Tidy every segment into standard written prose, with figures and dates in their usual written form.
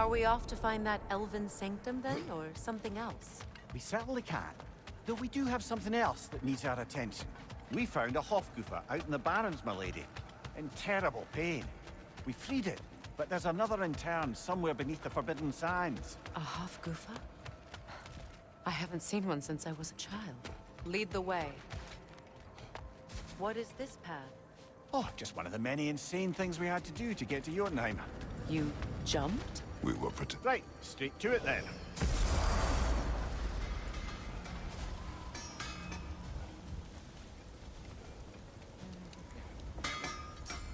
Are we off to find that elven sanctum then, or something else? We certainly can. Though we do have something else that needs our attention. We found a Hofgufa out in the Barrens, my lady. In terrible pain. We freed it, but there's another intern somewhere beneath the Forbidden Sands. A Hofgufa? I haven't seen one since I was a child. Lead the way. What is this path? Oh, just one of the many insane things we had to do to get to Jotunheim. You jumped? We were Right, straight to it then.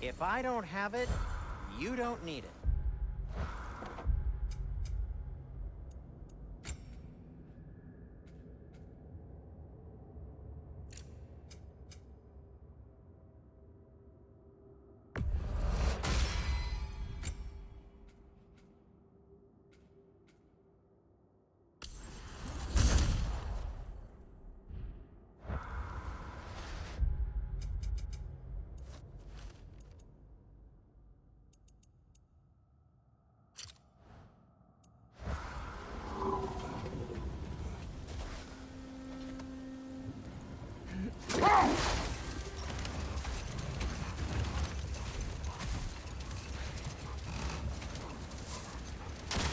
If I don't have it, you don't need it.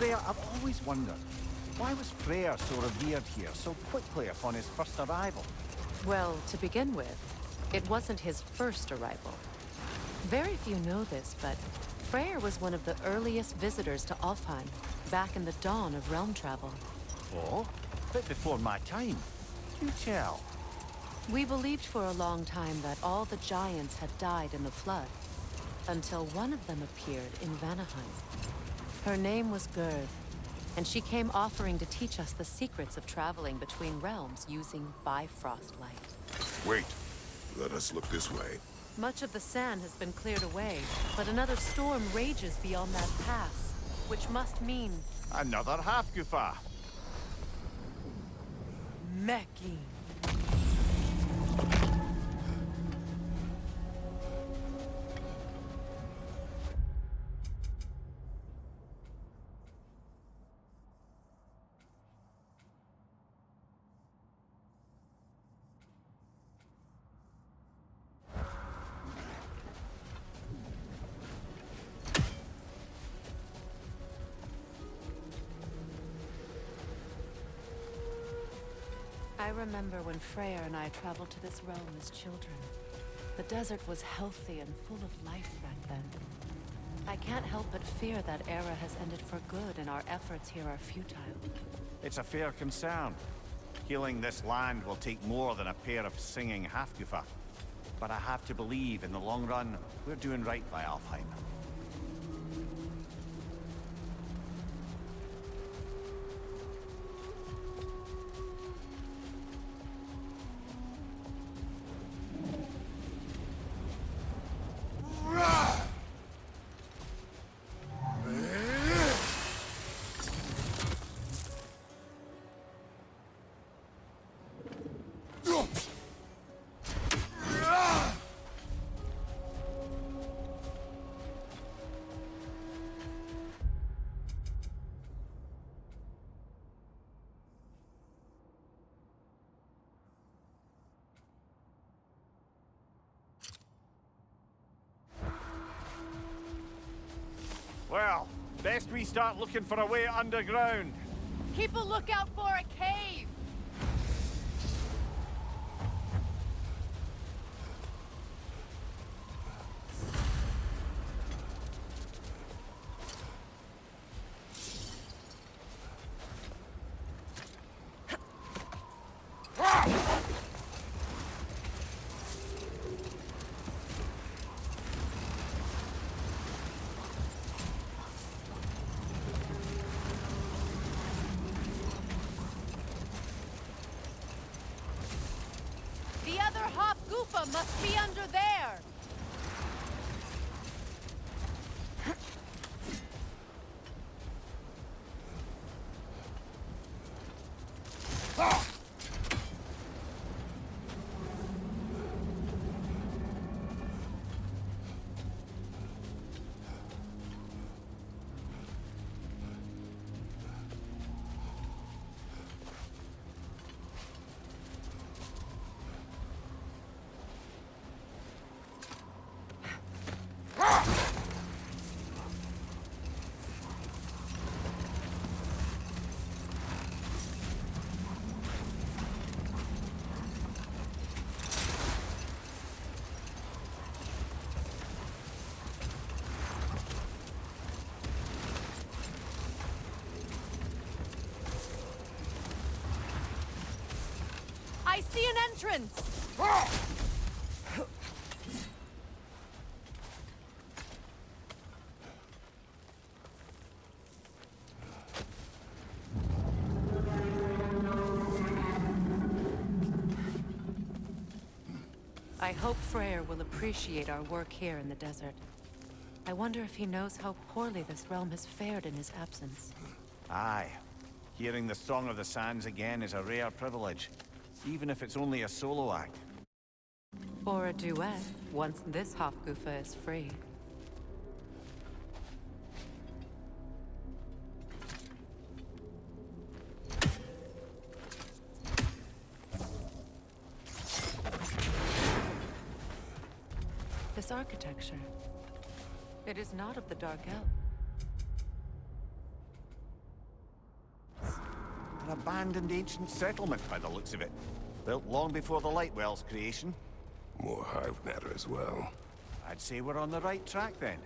Freya, I've always wondered, why was Freya so revered here so quickly upon his first arrival? Well, to begin with, it wasn't his first arrival. Very few know this, but Freya was one of the earliest visitors to Alfheim, back in the dawn of realm travel. Oh? A bit before my time. You tell. We believed for a long time that all the giants had died in the flood, until one of them appeared in Vanaheim. Her name was Gerd, and she came offering to teach us the secrets of traveling between realms using Bifrost light. Wait. Let us look this way. Much of the sand has been cleared away, but another storm rages beyond that pass, which must mean... Another Hofgufa. Meki. I remember when Freya and I traveled to this realm as children. The desert was healthy and full of life back then. I can't help but fear that era has ended for good and our efforts here are futile. It's a fair concern. Healing this land will take more than a pair of singing Hofgufa. But I have to believe, in the long run, we're doing right by Alfheim. Well, best we start looking for a way underground. Keep a lookout for a cave! The other Hofgufa must be under there! see an entrance! I hope Freya will appreciate our work here in the desert. I wonder if he knows how poorly this realm has fared in his absence. Aye. Hearing the Song of the Sands again is a rare privilege, even if it's only a solo act. Or a duet, once this Hofgufa is free. This architecture, it is not of the Dark Elf. An abandoned ancient settlement by the looks of it. Built long before the Lightwell's creation. More hive matter as well. I'd say we're on the right track then.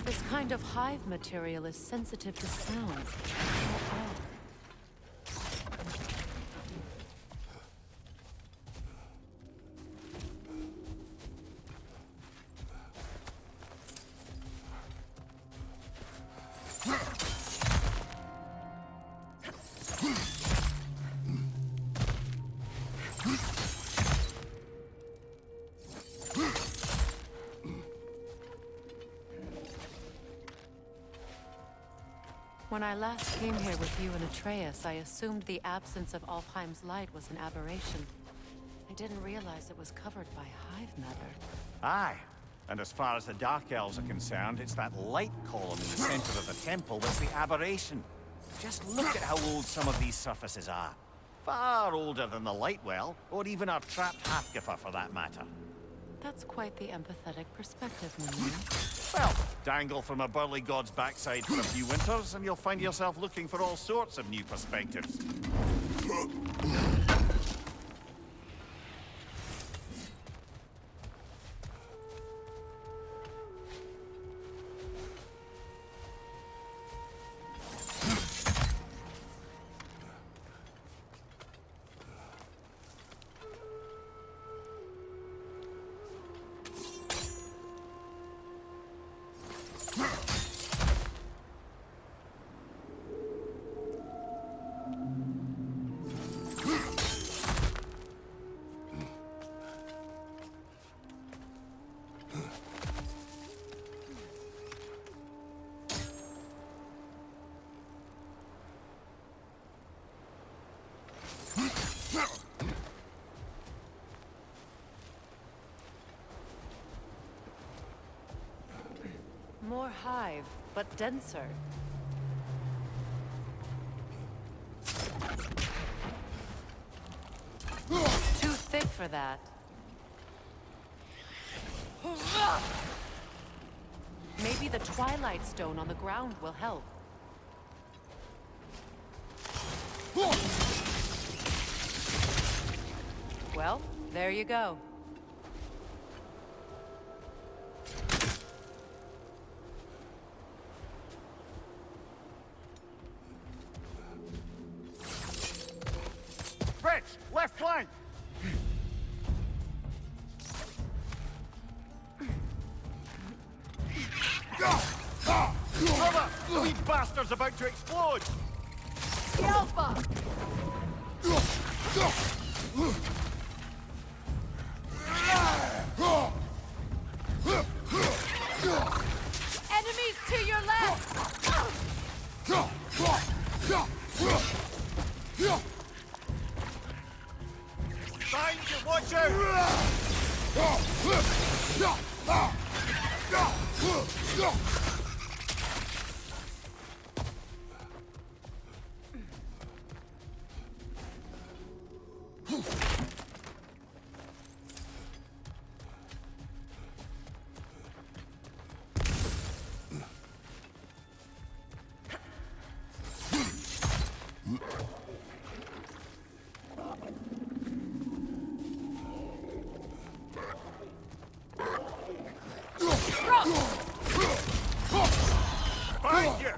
This kind of hive material is sensitive to sound. How odd. When I last came here with you and Atreus, I assumed the absence of Alfheim's light was an aberration. I didn't realize it was covered by hive matter. Aye. And as far as the Dark Elves are concerned, it's that light column in the center of the temple that's the aberration. Just look at how old some of these surfaces are. Far older than the Lightwell, or even our trapped Hafgifa for that matter. That's quite the empathetic perspective, Mimir. Well, dangle from a burly god's backside for a few winters, and you'll find yourself looking for all sorts of new perspectives. More hive, but denser. Too thick for that. Maybe the Twilight Stone on the ground will help. Well, there you go. Left flank! Brother, we bastard's about to explode! The Alpha! Enemies to your left! Find you, watch out! Find you!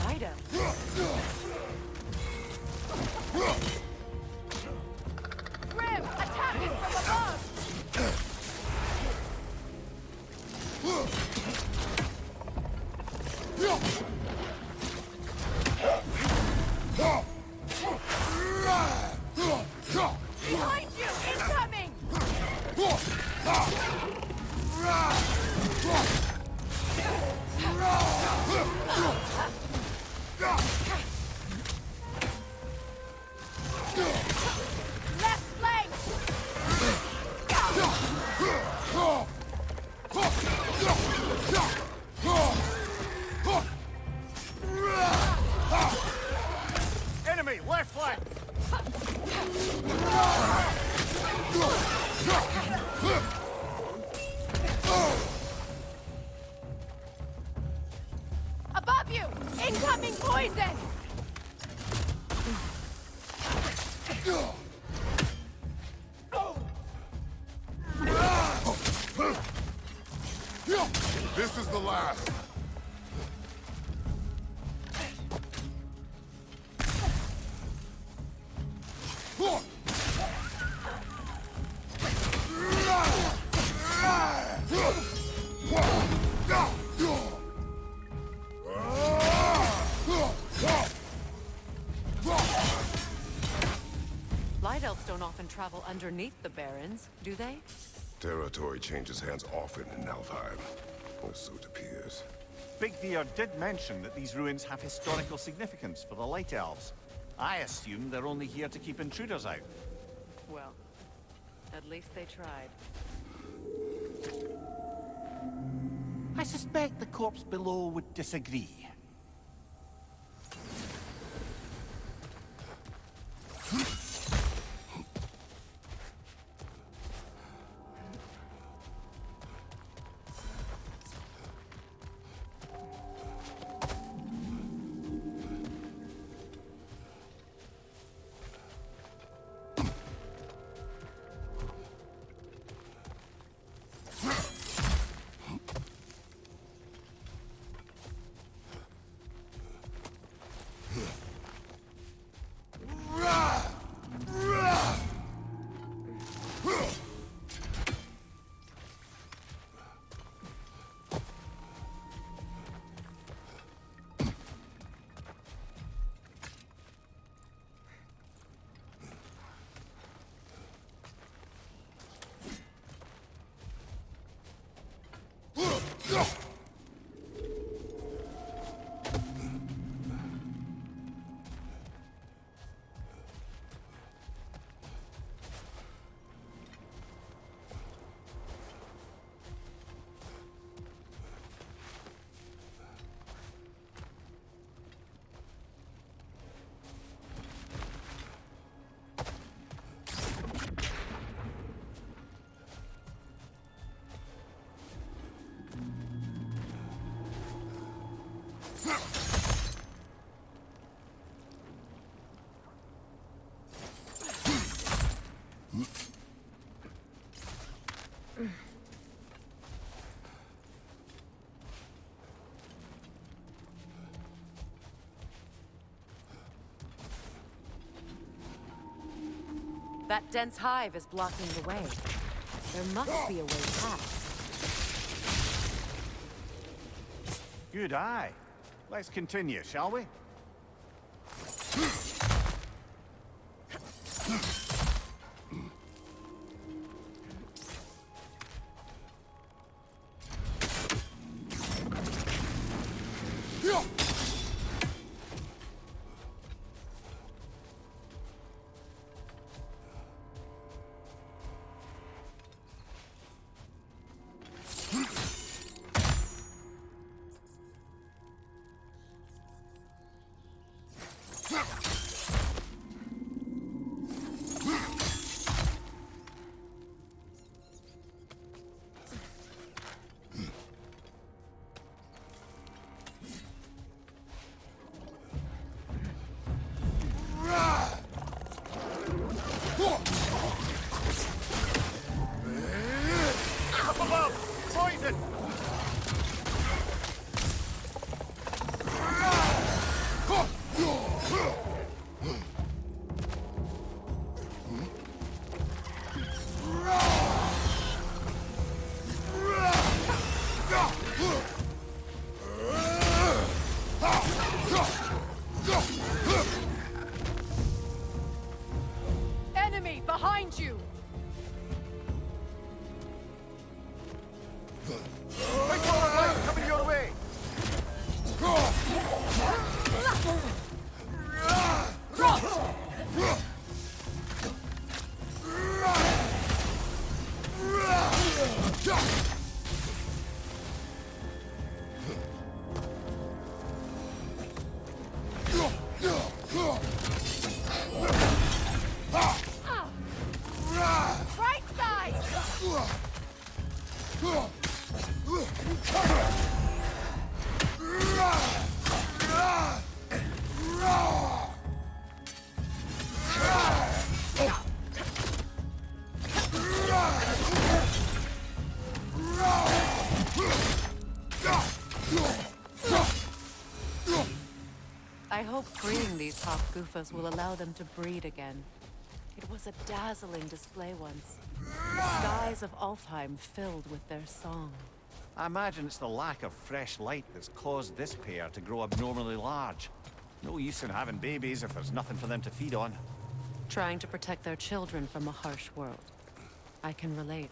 Ida. Grim, attacking from above! Behind you! Incoming! Left flank! Enemy, left flank! Above you! Incoming poison! This is the last. Light elves don't often travel underneath the barrens, do they? Territory changes hands often in Alfheim. Or so it appears. Big Veer did mention that these ruins have historical significance for the Light Elves. I assume they're only here to keep intruders out. Well, at least they tried. I suspect the corpse below would disagree. That dense hive is blocking the way. There must be a way past. Good eye. Let's continue, shall we? Enemy behind you! Big forward line coming your way! Right side! I hope freeing these Hofgufas will allow them to breed again. It was a dazzling display once. The skies of Alfheim filled with their song. I imagine it's the lack of fresh light that's caused this pair to grow abnormally large. No use in having babies if there's nothing for them to feed on. Trying to protect their children from a harsh world. I can relate.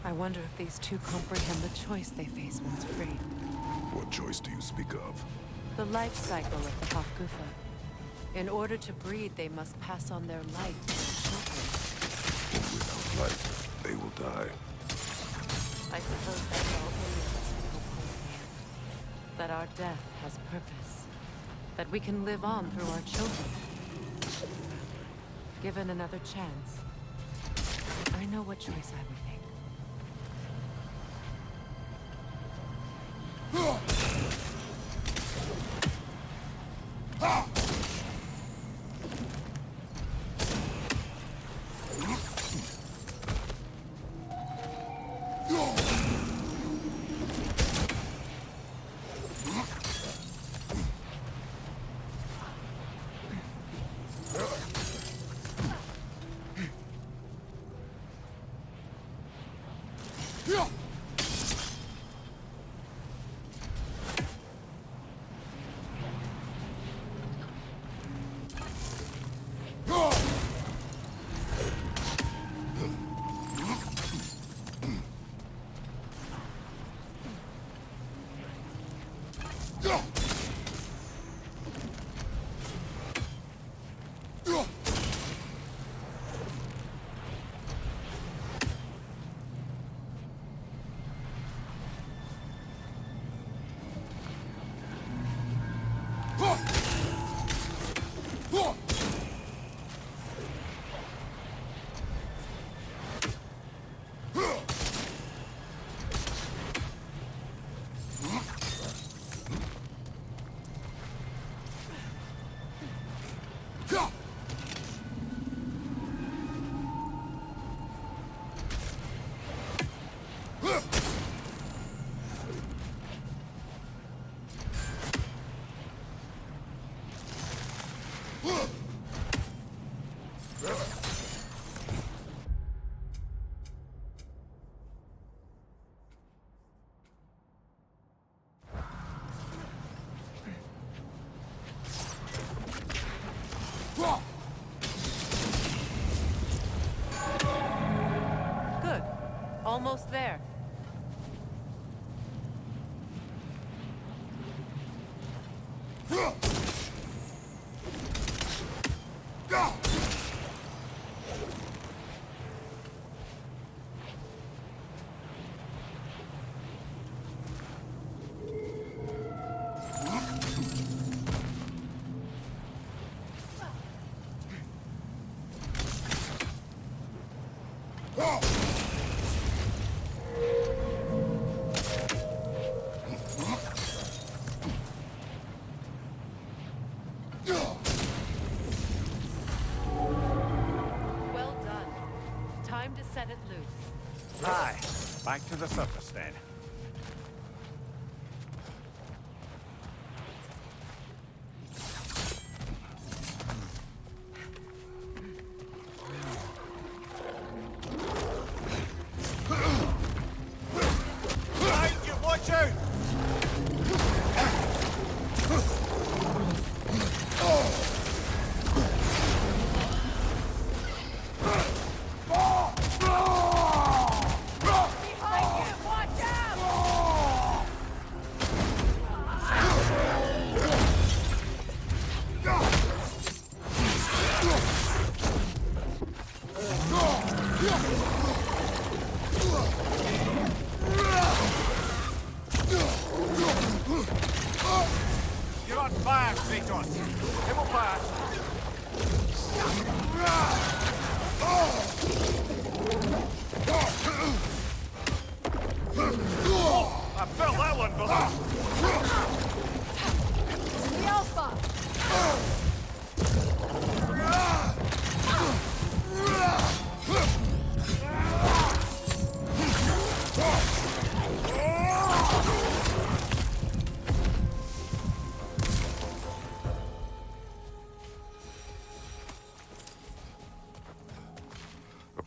I wonder if these two comprehend the choice they face once freed. What choice do you speak of? The life cycle of the Hofgufa. In order to breed, they must pass on their light to their children. Without light, they will die. I suppose that's all any of us will hope for in the end. That our death has purpose. That we can live on through our children. Given another chance, I know what choice I would make. Good. Almost there. Well done. Time to set it loose. Aye, back to the surface then. Right, you watch out! Behind you! Watch out!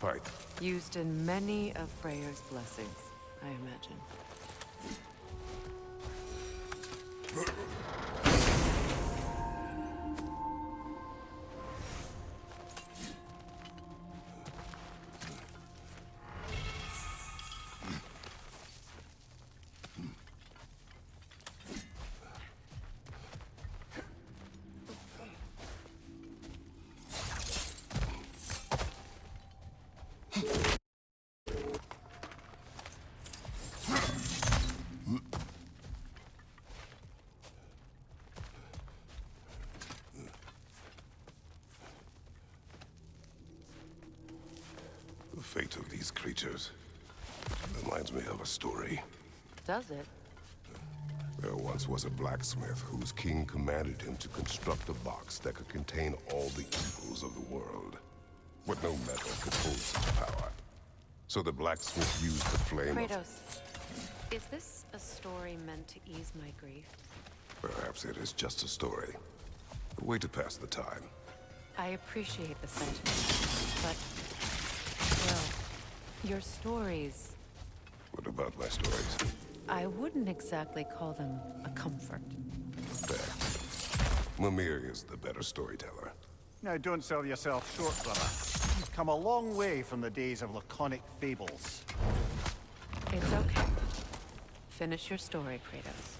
pipe. Used in many of Freya's blessings, I imagine. The fate of these creatures reminds me of a story. Does it? There once was a blacksmith whose king commanded him to construct a box that could contain all the evils of the world. But no metal could hold such power. So the blacksmith used the flame of... Kratos, is this a story meant to ease my grief? Perhaps it is just a story. A way to pass the time. I appreciate the sentiment, but... well, your stories... What about my stories? I wouldn't exactly call them a comfort. Fair. Mimir is the better storyteller. Now, don't sell yourself short, brother. You've come a long way from the days of laconic fables. It's okay. Finish your story, Kratos.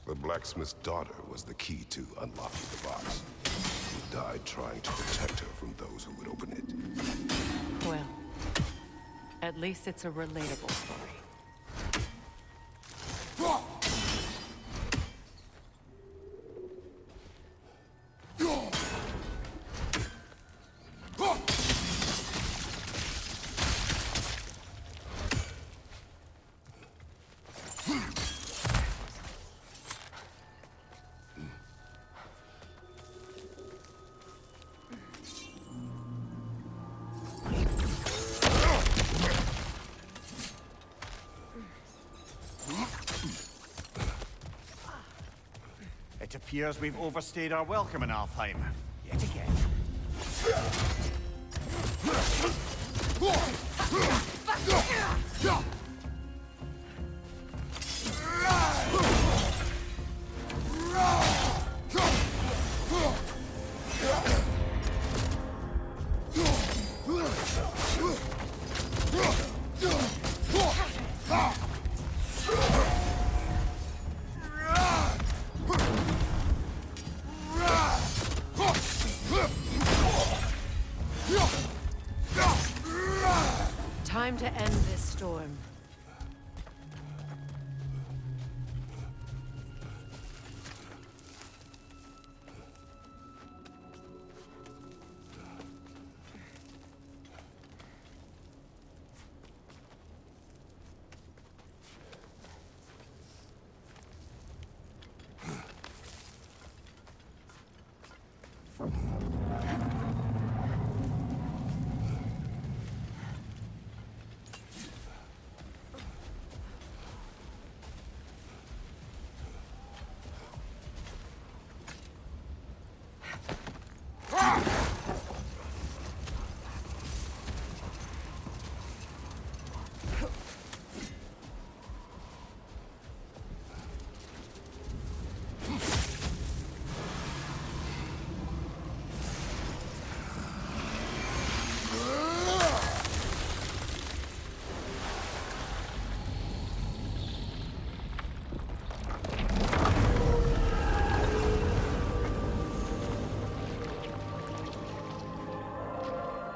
The blacksmith's daughter was the key to unlocking the box. He died trying to protect her from those who would open it. Well, at least it's a relatable story. It appears we've overstayed our welcome in Alfheim. Yet again. Time to end this storm.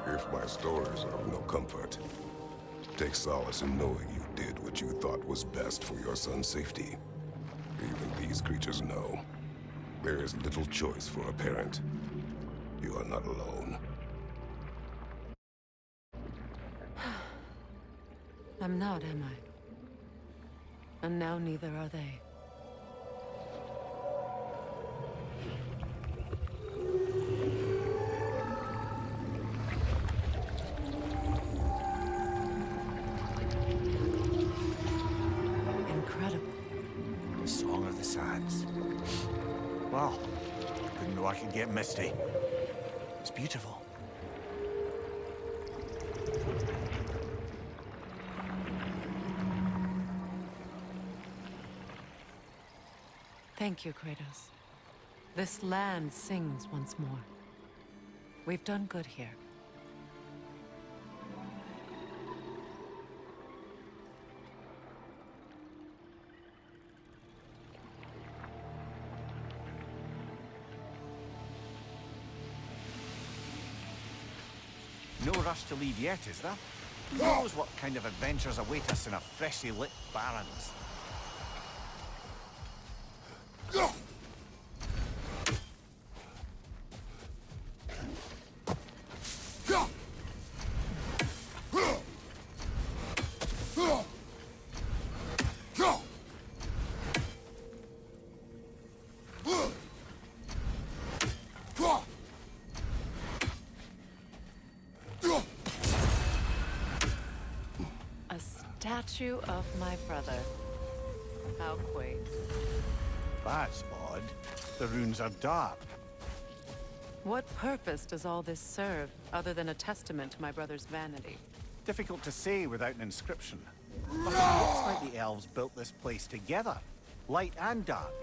If my stories are of no comfort, take solace in knowing you did what you thought was best for your son's safety. Even these creatures know. There is little choice for a parent. You are not alone. I'm not, am I? And now neither are they. Incredible. The Song of the Sands. Wow. Didn't know I could get misty. It's beautiful. Thank you, Kratos. This land sings once more. We've done good here. No rush to leave yet, is there? Who knows what kind of adventures await us in a freshly lit Barrens? A statue of my brother. How quaint. That's odd. The runes are dark. What purpose does all this serve, other than a testament to my brother's vanity? Difficult to say without an inscription. But it looks like the elves built this place together, light and dark.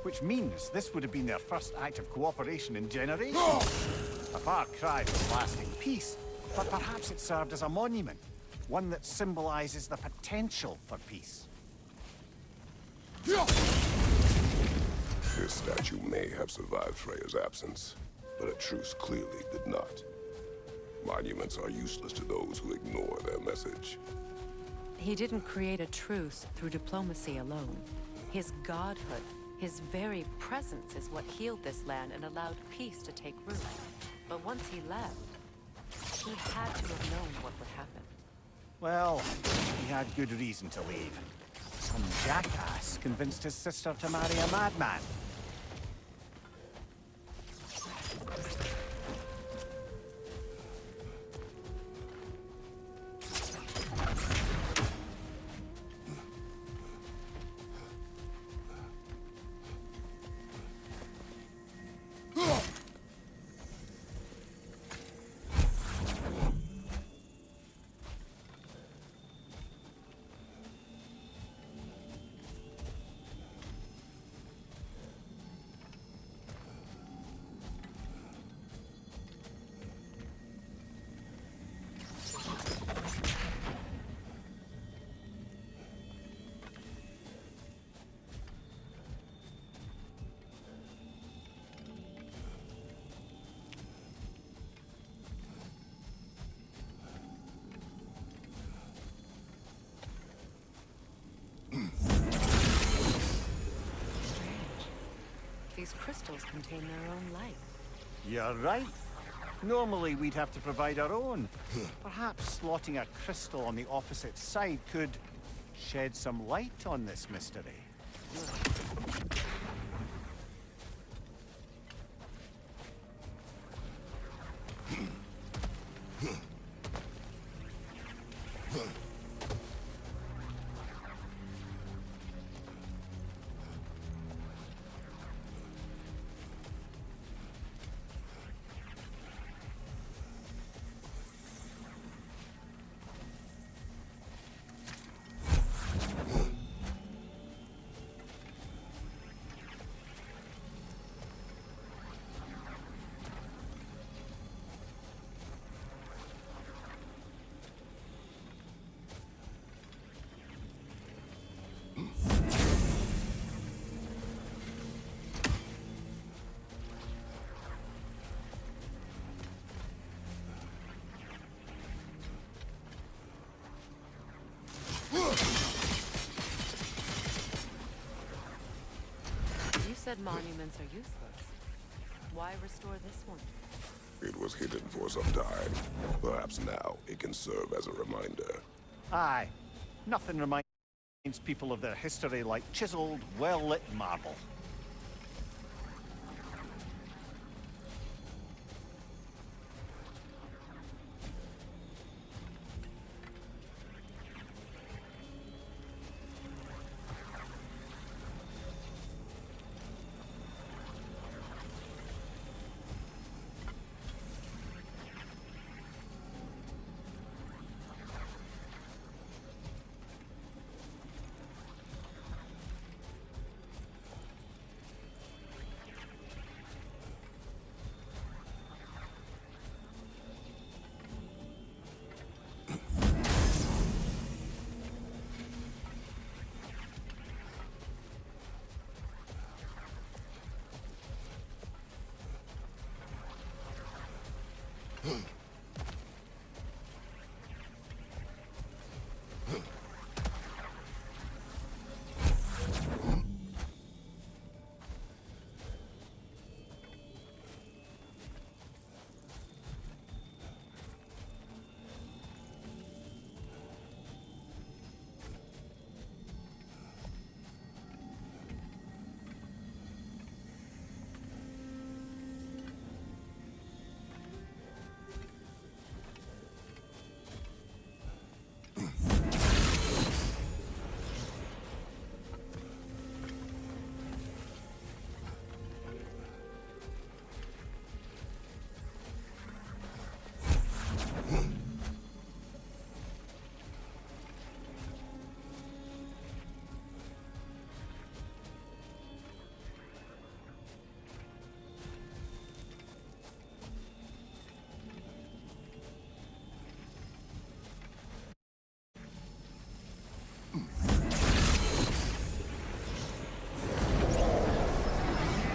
Which means this would have been their first act of cooperation in generations. A far cry from lasting peace, but perhaps it served as a monument. One that symbolizes the potential for peace. This statue may have survived Freya's absence, but a truce clearly did not. Monuments are useless to those who ignore their message. He didn't create a truce through diplomacy alone. His godhood, his very presence is what healed this land and allowed peace to take root. But once he left, he had to have known what would happen. Well, he had good reason to leave. Some jackass convinced his sister to marry a madman. These crystals contain their own light. You're right. Normally we'd have to provide our own. Perhaps slotting a crystal on the opposite side could shed some light on this mystery. You said monuments are useless. Why restore this one? It was hidden for some time. Perhaps now it can serve as a reminder. Aye. Nothing reminds people of their history like chiseled, well-lit marble.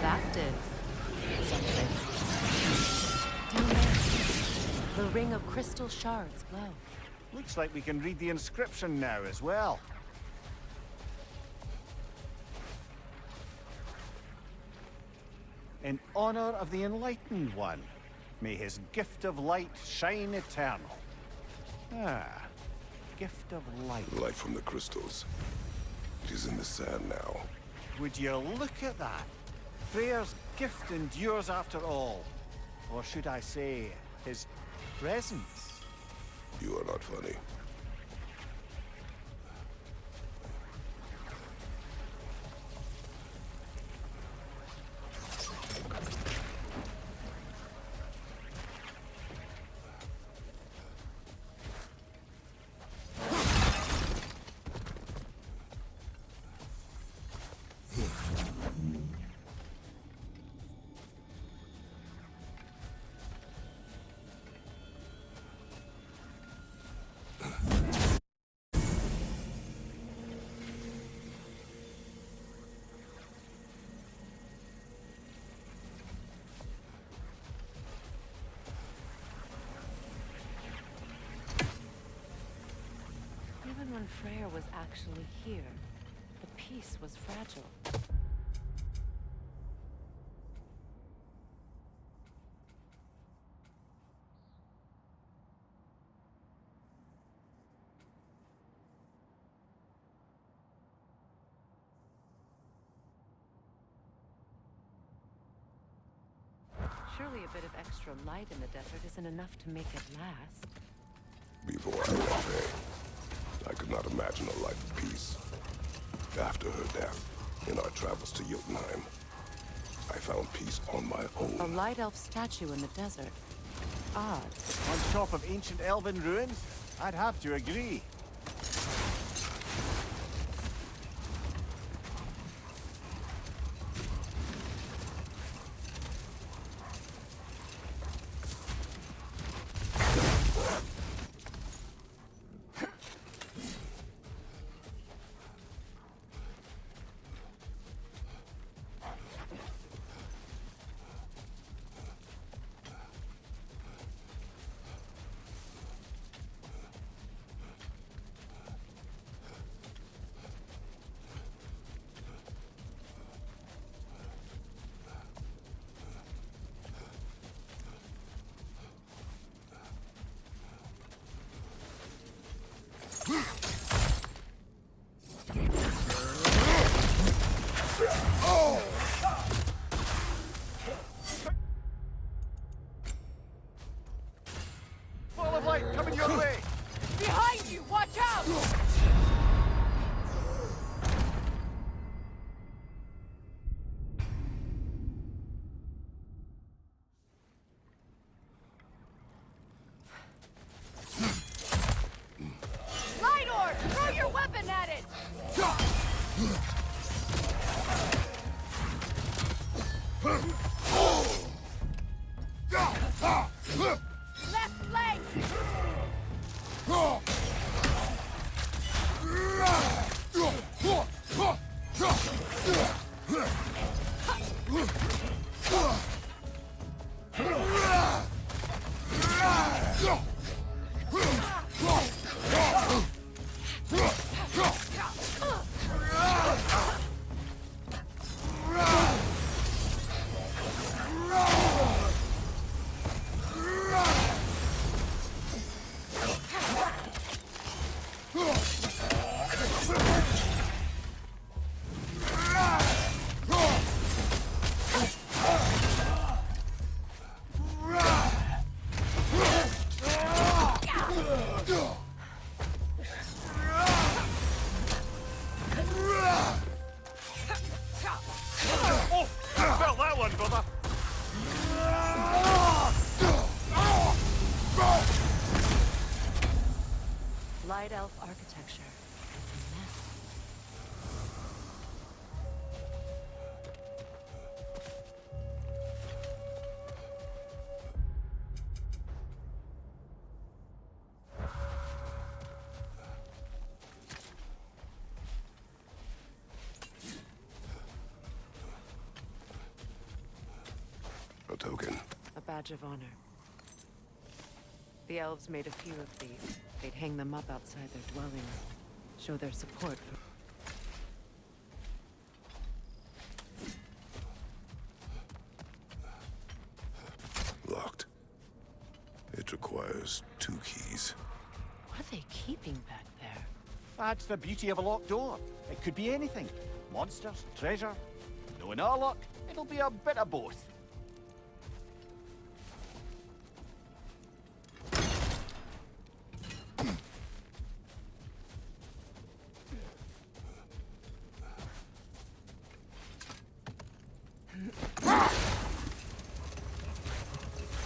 That did something. Down there, the ring of crystal shards glow. Looks like we can read the inscription now as well. In honor of the Enlightened One, may his gift of light shine eternal. Ah, gift of light. Light from the crystals. It is in the sand now. Would you look at that? Freya's gift endures after all. Or should I say, his presence? You are not funny. Even when Freya was actually here, the peace was fragile. Surely a bit of extra light in the desert isn't enough to make it last. Before I left Faye, I could not imagine a life of peace. After her death, in our travels to Jotunheim, I found peace on my own. A light elf statue in the desert. Odd. On top of ancient elven ruins? I'd have to agree. Ball of light coming your way! Behind you! Watch out! Light orb! Throw your weapon at it! Left leg! elf architecture. It's a mess. A token. A badge of honor. The elves made a few of these. They'd hang them up outside their dwellings, show their support for... Locked. It requires 2 keys. What are they keeping back there? That's the beauty of a locked door. It could be anything. Monsters, treasure. Knowing our luck, it'll be a bit of both.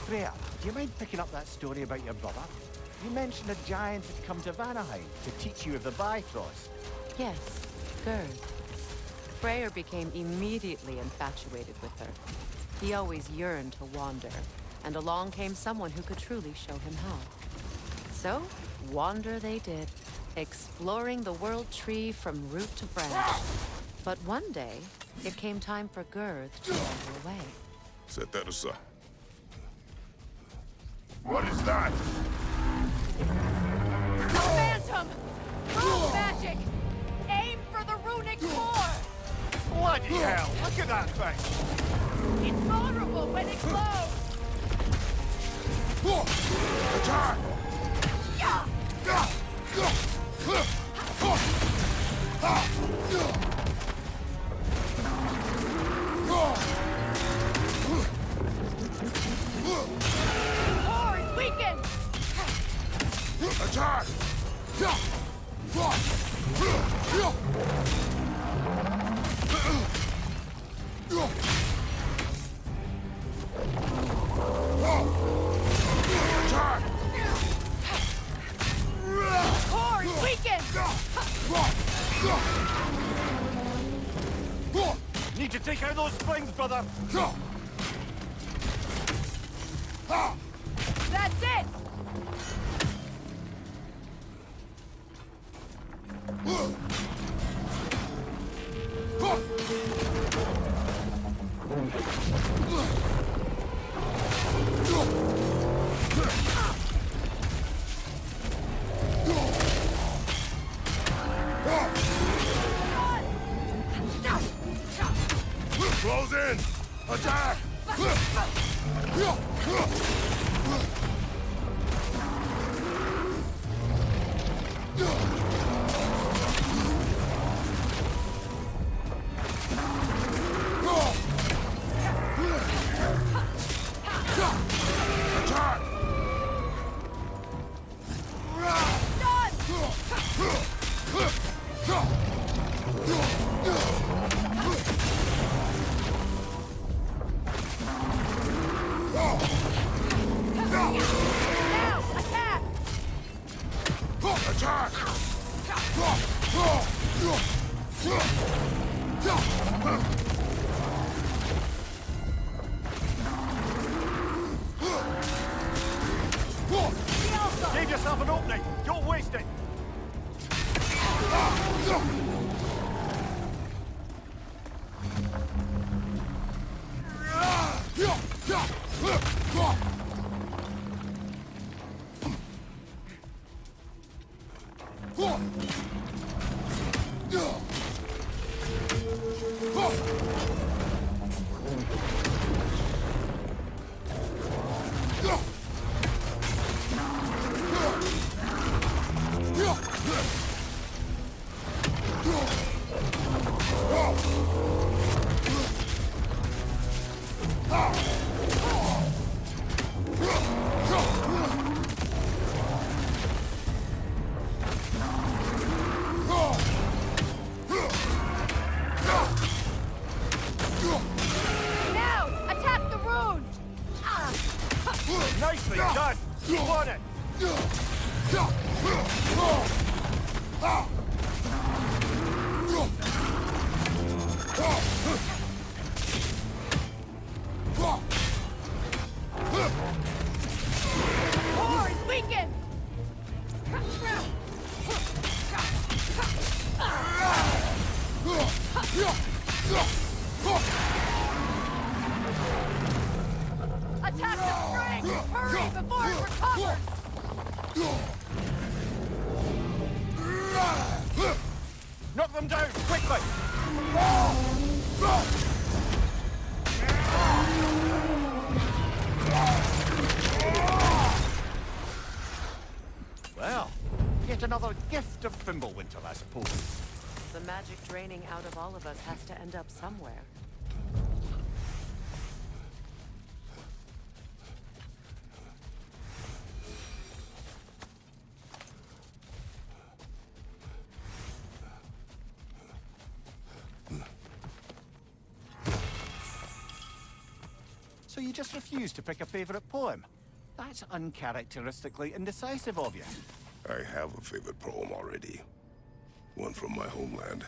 Freya, do you mind picking up that story about your brother? You mentioned a giant had come to Vanaheim to teach you of the Bifrost. Yes, Gerd. Freya became immediately infatuated with her. He always yearned to wander, and along came someone who could truly show him how. So, wander they did, exploring the world tree from root to branch. But one day, it came time for Gerd to wander away. Set that aside. What is that? A phantom! Rune magic! Aim for the runic core! Bloody hell! Look at that thing! It's vulnerable when it glows! Attack! Core is weakened! Attack! Attack! Core is weakened! Need to take out those springs, brother! That's it! Close in! Attack! Attack! Now, attack! Attack! Give yourself an opening! Don't waste it! Now, attack the rune! Nicely done! Keep on it! Core is weakened! Attack the spring! Hurry before it recovers! Knock them down, quickly! Well, yet another gift of Fimbulwinter, I suppose. The magic draining out of all of us has to end up somewhere. So you just refuse to pick a favorite poem? That's uncharacteristically indecisive of you. I have a favorite poem already. One from my homeland.